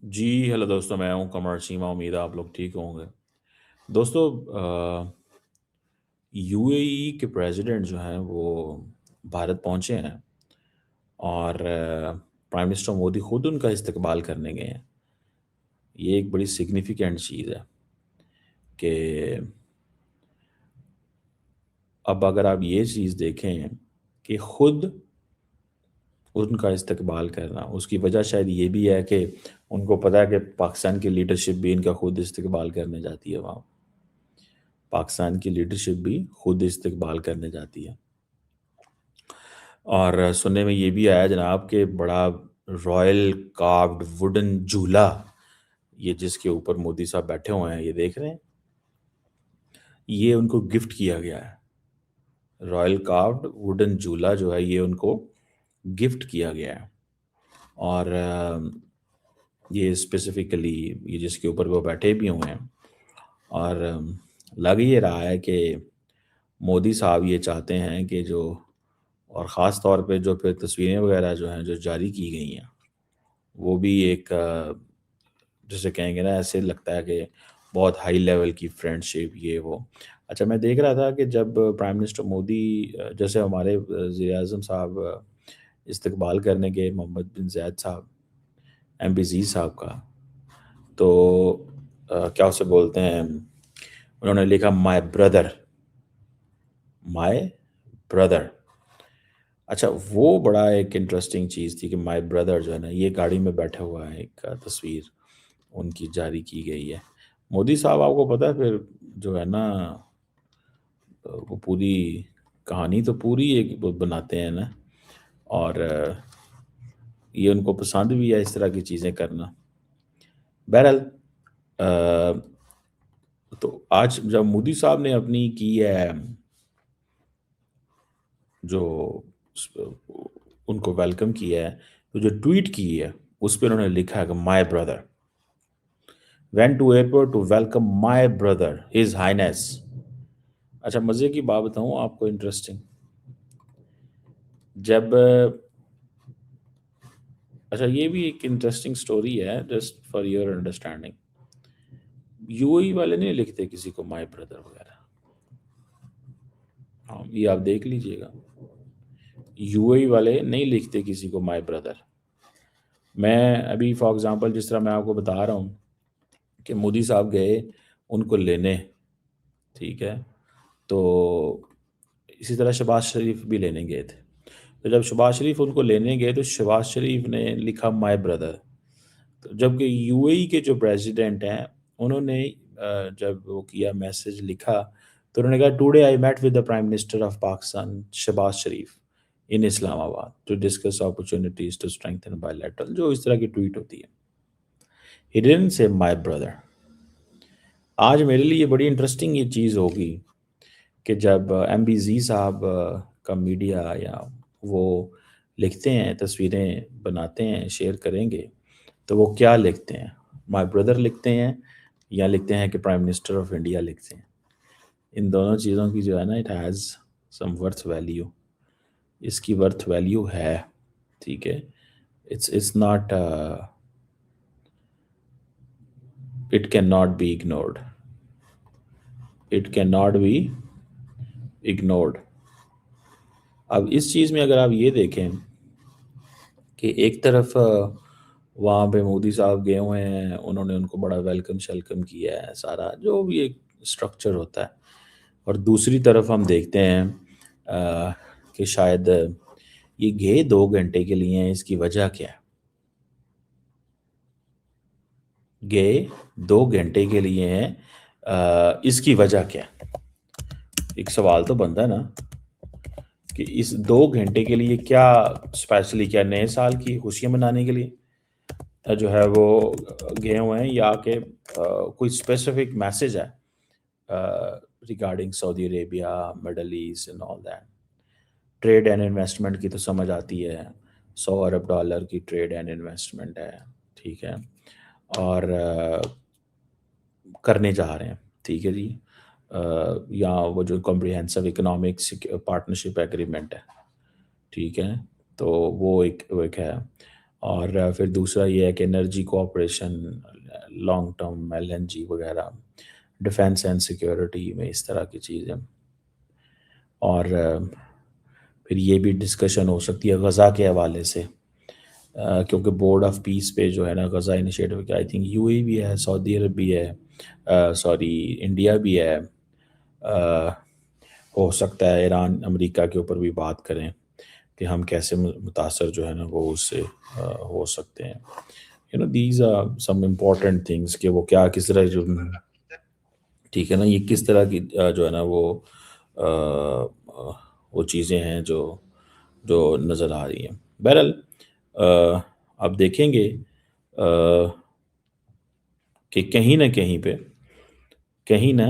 जी, hello दोस्तों, मैं हूँ कमर सीमा। उम्मीद है आप लोग ठीक होंगे। दोस्तों, यूएई के प्रेसिडेंट जो हैं वो भारत पहुँचे हैं और प्राइम मिनिस्टर मोदी खुद उनका इस्तकबाल करने गए हैं। ये एक बड़ी सिग्निफिकेंट चीज़ है कि अब अगर आप ये चीज़ देखें कि खुद उनका इस्तकबाल करना, उसकी वजह शायद ये भी है कि उनको पता है कि पाकिस्तान की लीडरशिप भी इनका खुद इस्तकबाल करने जाती है वहाँ। पाकिस्तान की लीडरशिप भी खुद इस्तकबाल करने जाती है। और सुनने में ये भी आया जनाब कि बड़ा रॉयल कार्व्ड वुडन झूला, ये जिसके ऊपर मोदी साहब बैठे हुए हैं, ये देख रहे हैं, ये उनको गिफ्ट किया गया है। रॉयल कार्व्ड वुडन झूला जो है ये उनको गिफ्ट किया गया है। और ये स्पेसिफिकली ये जिसके ऊपर वो बैठे भी हुए हैं। और लग ये रहा है कि मोदी साहब ये चाहते हैं कि जो, और ख़ास तौर पे जो फिर तस्वीरें वगैरह जो हैं जो जारी की गई हैं, वो भी एक जिसे कहेंगे ना, ऐसे लगता है कि बहुत हाई लेवल की फ्रेंडशिप ये वो। अच्छा, मैं देख रहा था कि जब प्राइम मिनिस्टर मोदी जैसे हमारे वज़ीर-ए-आज़म साहब इस्तकबाल करने गए मोहम्मद बिन ज़ायद साहब, एमपी साहब का, तो क्या उसे बोलते हैं, उन्होंने लिखा माय ब्रदर, माय ब्रदर। अच्छा, वो बड़ा एक इंटरेस्टिंग चीज़ थी कि माय ब्रदर जो है ना, ये गाड़ी में बैठा हुआ है, एक तस्वीर उनकी जारी की गई है। मोदी साहब आपको पता है फिर जो है ना, वो पूरी कहानी तो पूरी एक वो बनाते हैं ना, और ये उनको पसंद भी है इस तरह की चीज़ें करना। बहरहाल, तो आज जब मोदी साहब ने अपनी की है जो उनको वेलकम किया है, तो जो ट्वीट की है उस पे उन्होंने लिखा है कि my brother went to airport to welcome my brother his highness. अच्छा, मज़े की बात बताऊँ आपको, इंटरेस्टिंग, जब अच्छा, ये भी एक इंटरेस्टिंग स्टोरी है just for your understanding. UAE वाले नहीं लिखते किसी को माय ब्रदर वगैरह। हाँ, ये आप देख लीजिएगा, यूएई वाले नहीं लिखते किसी को माय ब्रदर। मैं अभी फॉर एग्जांपल जिस तरह मैं आपको बता रहा हूँ कि मोदी साहब गए उनको लेने, ठीक है, तो इसी तरह शहबाज शरीफ भी लेने गए थे। तो जब शहबाज शरीफ उनको लेने गए तो शहबाज शरीफ ने लिखा माय ब्रदर। तो जबकि यूएई के जो प्रेसिडेंट हैं उन्होंने जब वो किया, मैसेज लिखा, तो उन्होंने कहा today I met with the prime minister of Pakistan Shehbaz Sharif in Islamabad to discuss opportunities to strengthen bilateral, जो इस तरह की ट्वीट होती है। He didn't say my brother. आज मेरे लिए बड़ी इंटरेस्टिंग ये चीज़ होगी कि जब एमबीजी साहब का मीडिया या वो लिखते हैं, तस्वीरें बनाते हैं, शेयर करेंगे, तो वो क्या लिखते हैं, माय ब्रदर लिखते हैं या लिखते हैं कि प्राइम मिनिस्टर ऑफ इंडिया लिखते हैं। इन दोनों चीज़ों की जो है ना, it has some worth value. इसकी वर्थ वैल्यू है, ठीक है। It's not, it can not be ignored, it can not be ignored. अब इस चीज़ में अगर आप ये देखें कि एक तरफ वहाँ पे मोदी साहब गए हुए हैं, उन्होंने उनको बड़ा वेलकम शेलकम किया है, सारा जो भी एक स्ट्रक्चर होता है, और दूसरी तरफ हम देखते हैं कि शायद ये गए 2 घंटे के लिए हैं, इसकी वजह क्या है? गए 2 घंटे के लिए हैं, इसकी वजह क्या है? एक सवाल तो बनता है ना कि इस 2 घंटे के लिए क्या स्पेशली, क्या नए साल की खुशियाँ मनाने के लिए जो है वो गए हुए हैं, या कि कोई स्पेसिफिक मैसेज है regarding Saudi Arabia, middle east and all that. Trade and investment की तो समझ आती है, 100 अरब डॉलर की ट्रेड एंड इन्वेस्टमेंट है, ठीक है, और करने जा रहे हैं, ठीक है जी। या वो जो कॉम्प्रिहेंसिव इकोनॉमिक पार्टनरशिप एग्रीमेंट है, ठीक है, तो वो एक है। और फिर दूसरा ये है कि energy cooperation, long term LNG वगैरह, डिफेंस एंड सिक्योरिटी में इस तरह की चीज़ें। और फिर ये भी डिस्कशन हो सकती है गज़ा के हवाले से, क्योंकि बोर्ड ऑफ पीस पे जो है ना गज़ा इनिशिएटिव के आई थिंक यूएई भी है, सऊदी अरब भी है, सॉरी इंडिया भी है। हो सकता है ईरान अमेरिका के ऊपर भी बात करें कि हम कैसे मुतासर जो है ना वो उससे हो सकते हैं। These are some important things कि वो क्या किस तरह जो, ठीक है ना, ये किस तरह की जो है ना वो चीज़ें हैं जो जो नज़र आ रही हैं। बहरहाल अब देखेंगे कि कहीं ना कहीं पे, कहीं ना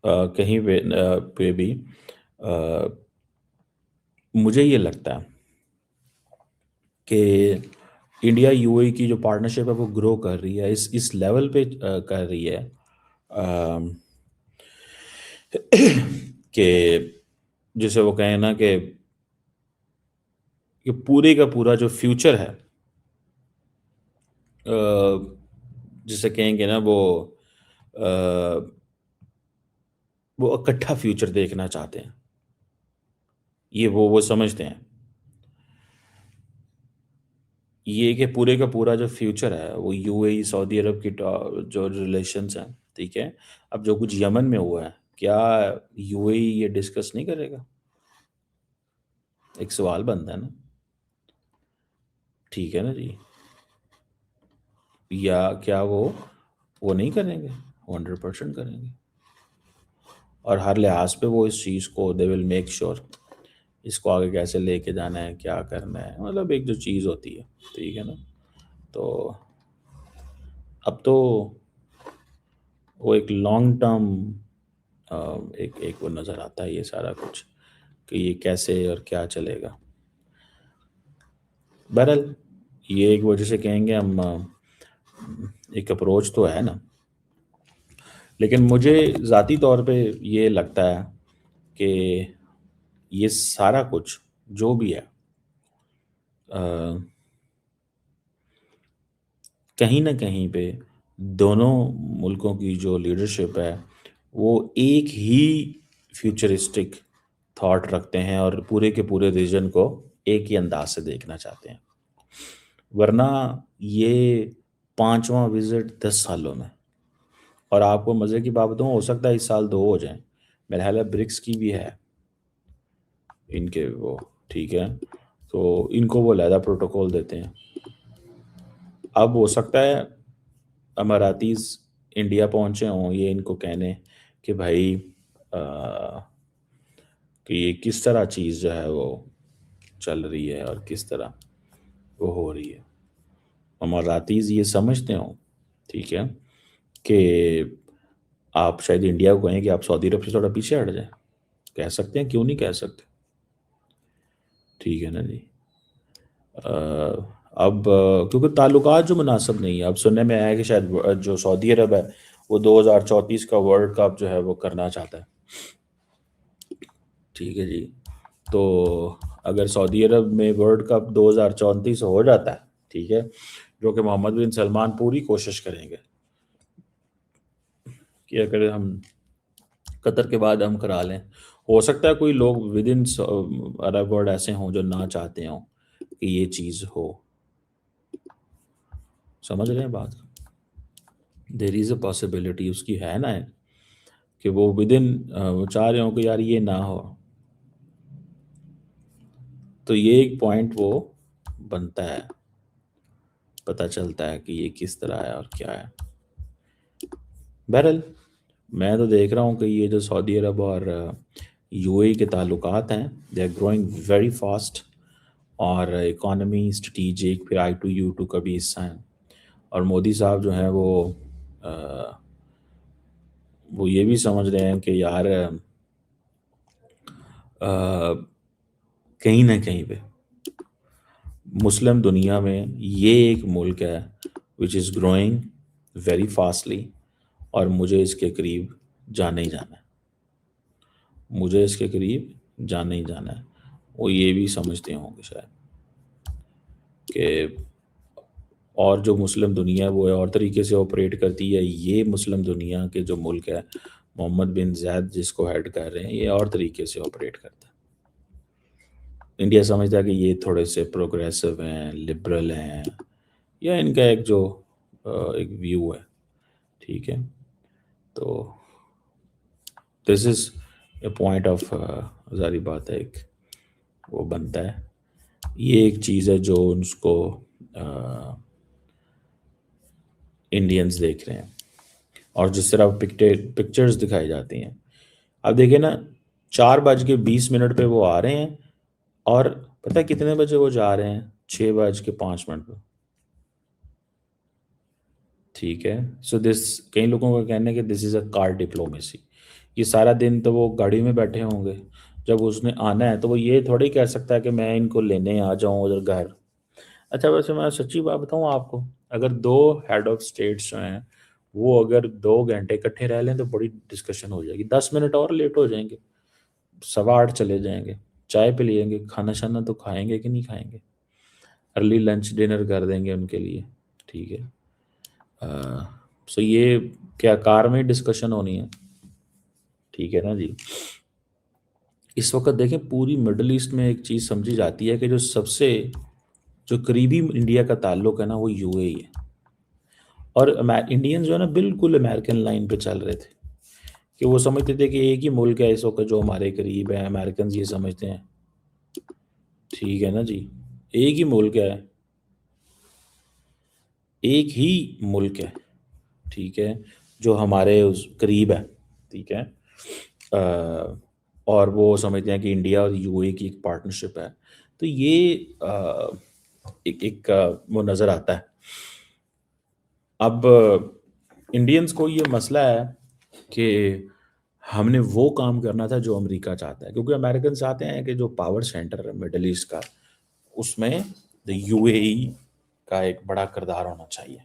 कहीं पे भी अ, मुझे ये लगता है कि इंडिया यूएई की जो पार्टनरशिप है वो ग्रो कर रही है, इस लेवल पे कर रही है अम, कि जैसे वो कहें ना कि पूरे का पूरा जो फ्यूचर है, जिसे कहेंगे ना अ, वो इकट्ठा फ्यूचर देखना चाहते हैं। ये वो समझते हैं ये कि पूरे का पूरा जो फ्यूचर है वो यूएई सऊदी अरब की जो रिलेशंस हैं, ठीक है। अब जो कुछ यमन में हुआ है, क्या यूएई ये डिस्कस नहीं करेगा? एक सवाल बनता है ना, ठीक है ना जी। या क्या वो नहीं करेंगे? 100% करेंगे। और हर लिहाज पे वो इस चीज़ को दे विल मेक श्योर इसको आगे कैसे लेके जाना है, क्या करना है, मतलब एक जो चीज़ होती है, ठीक है ना। तो अब तो वो एक लॉन्ग टर्म एक एक वो नज़र आता है ये सारा कुछ कि ये कैसे और क्या चलेगा। बहरहाल ये एक वजह से कहेंगे हम एक अप्रोच तो है ना, लेकिन मुझे ज़ाती तौर पे ये लगता है कि ये सारा कुछ जो भी है अ, कहीं न कहीं पे दोनों मुल्कों की जो लीडरशिप है, वो एक ही फ्यूचरिस्टिक थॉट रखते हैं और पूरे के पूरे रीजन को एक ही अंदाज से देखना चाहते हैं। वरना ये 5वां विज़िट 10 सालों में, और आपको मज़े की बात बताऊँ, हो सकता है इस साल 2 हो जाएँ। मेरा ख़्याल है ब्रिक्स की भी है इनके वो, ठीक है? तो इनको वो अलहदा प्रोटोकॉल देते हैं। अब हो सकता है अमारातीज़ इंडिया पहुँचे हों ये इनको कहने कि भाई कि ये किस तरह चीज़ जो है वो चल रही है और किस तरह वो हो रही है। अमारातीज़ ये समझते हों, ठीक है, कि आप शायद इंडिया को कहें कि आप सऊदी अरब से थोड़ा पीछे हट जाएँ। कह सकते हैं, क्यों नहीं कह सकते? ठीक है ना जी। अब क्योंकि ताल्लुकात जो मुनासिब नहीं है, अब सुनने में आया है कि शायद जो सऊदी अरब है वो 2034 का वर्ल्ड कप जो है वो करना चाहता है। ठीक है जी। तो अगर सऊदी अरब में वर्ल्ड कप 2034 हो जाता है, ठीक है, जो कि मोहम्मद बिन सलमान पूरी कोशिश करेंगे कि अगर हम कतर के बाद हम करा लें। हो सकता है कोई लोग विद इन अरब वर्ल्ड ऐसे हों जो ना चाहते हों कि ये चीज़ हो। समझ रहे हैं बात? देर इज़ अ पॉसिबिलिटी उसकी है ना, कि वो विद इन वो चाह रहे हो कि यार ये ना हो। तो ये एक पॉइंट वो बनता है, पता चलता है कि ये किस तरह है और क्या है। बहरहाल मैं तो देख रहा हूँ कि ये जो सऊदी अरब और यूएई के ताल्लुकात हैं, they are growing very fast, और इकॉनमी स्ट्रेटीजिक, फिर I2U2 का भी हिस्सा है। और मोदी साहब जो हैं अ, वो ये भी समझ रहे हैं कि यार कहीं ना कहीं पे मुस्लिम दुनिया में ये एक मुल्क है which is growing very fastly, और मुझे इसके करीब जाना ही जाना है, मुझे इसके करीब जाना ही जाना है। वो ये भी समझते होंगे शायद कि और जो मुस्लिम दुनिया है वो और तरीके से ऑपरेट करती है। ये मुस्लिम दुनिया के जो मुल्क है, मोहम्मद बिन ज़ायद जिसको हेड कर रहे हैं, ये और तरीके से ऑपरेट करता है। इंडिया समझता है कि ये थोड़े से प्रोग्रेसिव हैं, लिबरल हैं, या इनका एक जो एक व्यू है, ठीक है। तो this is a point of, ज़ाहिर बात है, एक वो बनता है। ये एक चीज़ है जो उसको इंडियंस देख रहे हैं, और जिस तरह पिक्चर्स दिखाई जाती हैं। अब देखिए ना, 4:20 पे वो आ रहे हैं, और पता है कितने बजे वो जा रहे हैं? 6:05 पे। ठीक है। सो दिस, कई लोगों का कहना है कि this is a car diplomacy. ये सारा दिन तो वो गाड़ी में बैठे होंगे, जब उसने आना है तो वो ये थोड़ी कह सकता है कि मैं इनको लेने आ जाऊं उधर घर। अच्छा, वैसे मैं सच्ची बात बताऊं आपको, अगर दो हेड ऑफ स्टेट्स जो हैं, वो अगर 2 घंटे इकट्ठे रह लें तो बड़ी डिस्कशन हो जाएगी। 10 मिनट और लेट हो जाएंगे, 8:15 चले जाएंगे, चाय पे लेंगे, खाना शाना तो खाएंगे कि नहीं खाएंगे, अर्ली लंच डिनर कर देंगे उनके लिए। ठीक है। सो ये क्या कार में डिस्कशन होनी है? ठीक है ना जी। इस वक्त देखें, पूरी मिडल ईस्ट में एक चीज़ समझी जाती है कि जो सबसे जो करीबी इंडिया का ताल्लुक है ना, वो यूएई है। और इंडियंस जो है ना, बिल्कुल अमेरिकन लाइन पे चल रहे थे, कि वो समझते थे कि एक ही मुल्क है इस वक्त जो हमारे करीब है। अमेरिकन ये समझते हैं, ठीक है ना जी, एक ही मुल्क है, एक ही मुल्क है, ठीक है, जो हमारे उस करीब है, ठीक है। अ, और वो समझते हैं कि इंडिया और यूएई की एक पार्टनरशिप है। तो ये एक एक वो नज़र आता है। अब इंडियंस को ये मसला है कि हमने वो काम करना था जो अमेरिका चाहता है, क्योंकि अमेरिकन चाहते हैं कि जो पावर सेंटर है मिडल ईस्ट का, उसमें द यूएई का एक बड़ा किरदार होना चाहिए।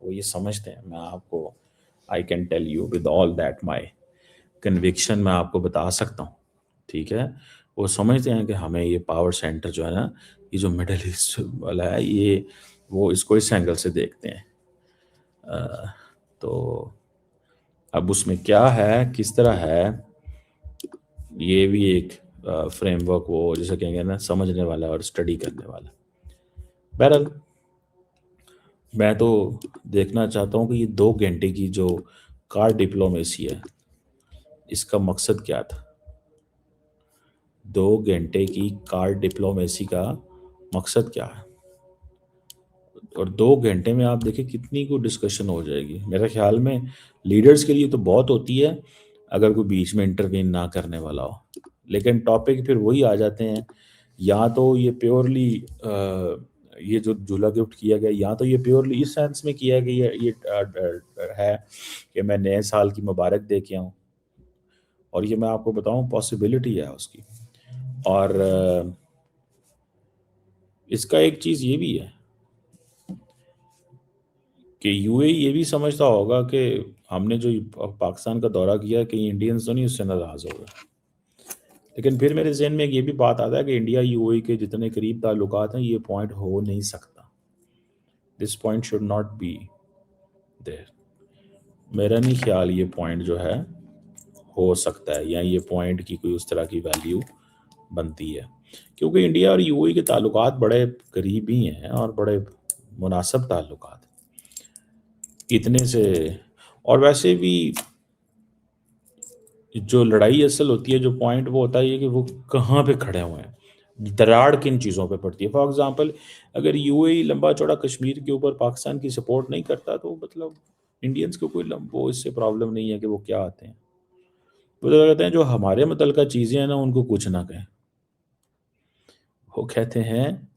वो ये समझते हैं। मैं आपको, I can tell you with all that my conviction, मैं आपको बता सकता हूँ, ठीक है। वो समझते हैं कि हमें ये पावर सेंटर जो है ना, ये जो मिडल ईस्ट वाला है, ये वो इसको इस एंगल से देखते हैं। तो अब उसमें क्या है, किस तरह है, ये भी एक फ्रेमवर्क, वो जैसे कहेंगे ना, समझने वाला और स्टडी करने वाला। बहरहाल, मैं तो देखना चाहता हूँ कि ये 2 घंटे की जो कार डिप्लोमेसी है, इसका मकसद क्या था? 2 घंटे की कार डिप्लोमेसी का मकसद क्या है? और 2 घंटे में आप देखिए कितनी को डिस्कशन हो जाएगी। मेरे ख्याल में लीडर्स के लिए तो बहुत होती है, अगर कोई बीच में इंटरवीन ना करने वाला हो। लेकिन टॉपिक फिर वही आ जाते हैं, या तो ये प्योरली ये जो झूला गिफ्ट किया गया, या तो ये प्योरली इस सेंस में किया गया, है कि मैं नए साल की मुबारक दे के आऊँ। और ये मैं आपको बताऊं, पॉसिबिलिटी है उसकी। और इसका एक चीज़ ये भी है कि यूएई ये भी समझता होगा कि हमने जो पाकिस्तान का दौरा किया, कि इंडियंस तो नहीं उससे नाराज़ हो गए। लेकिन फिर मेरे जहन में एक ये भी बात आता है कि इंडिया यूएई के जितने करीब ताल्लुकात हैं, ये पॉइंट हो नहीं सकता। This point should not be there. मेरा नहीं ख्याल ये पॉइंट जो है हो सकता है, या ये पॉइंट की कोई उस तरह की वैल्यू बनती है, क्योंकि इंडिया और यूएई के ताल्लुकात बड़े करीबी हैं और बड़े मुनासिब ताल्लुकात इतने से। और वैसे भी जो लड़ाई असल होती है, जो पॉइंट वो होता है ये कि वो कहाँ पे खड़े हुए हैं, दराड़ किन चीज़ों पे पड़ती है। फॉर एग्जांपल, अगर यूएई लंबा चौड़ा कश्मीर के ऊपर पाकिस्तान की सपोर्ट नहीं करता, तो मतलब इंडियंस को कोई वो इससे प्रॉब्लम नहीं है कि वो क्या आते हैं। वो तो कहते हैं जो हमारे मुतल्लिका चीज़ें हैं ना, उनको कुछ ना कहें। वो कहते हैं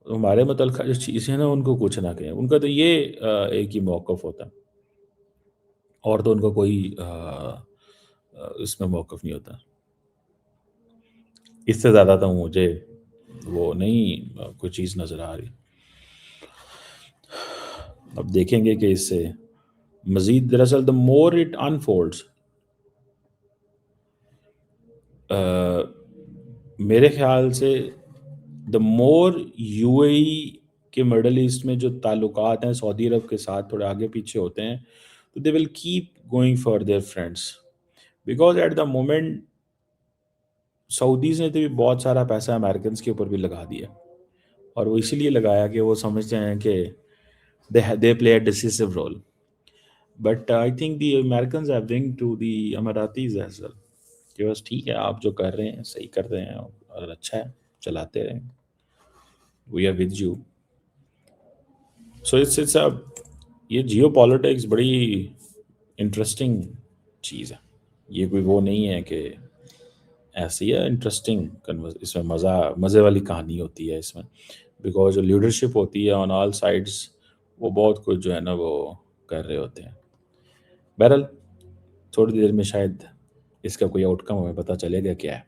हमारे मुतल्लिका जो चीज़ें हैं ना, उनको कुछ ना कहें। उनका तो ये एक ही मौक़िफ़ होता है, और तो उनका कोई इसमें मौक़िफ़ नहीं होता। इससे ज़्यादा तो मुझे वो नहीं कोई चीज़ नज़र आ रही। अब देखेंगे कि इससे मज़ीद, दरअसल द मोर इट अनफोल्ड्स, मेरे ख़्याल से द मोर यूएई कि मिडल ईस्ट में जो ताल्लुकात हैं सऊदी अरब के साथ थोड़े आगे पीछे होते हैं, तो they will keep going for their friends, because at the moment Saudis ने तो भी बहुत सारा पैसा अमेरिकन्स के ऊपर भी लगा दिया, और वो इसीलिए लगाया कि वो समझते हैं कि they play a decisive role. But I think the Americans have विंग to the Emiratis as well, कि बस ठीक है, आप जो कर रहे हैं सही कर रहे हैं और अच्छा है, चलाते रहें, we are with you. So it's a ये जियोपॉलिटिक्स बड़ी इंटरेस्टिंग चीज़ है। ये कोई वो नहीं है कि ऐसी है, इंटरेस्टिंग कन्वर्स, इसमें मज़े वाली कहानी होती है इसमें, बिकॉज जो लीडरशिप होती है ऑन ऑल साइड्स, वो बहुत कुछ जो है ना वो कर रहे होते हैं। बहरहाल थोड़ी देर में शायद इसका कोई आउटकम हमें पता चलेगा क्या है।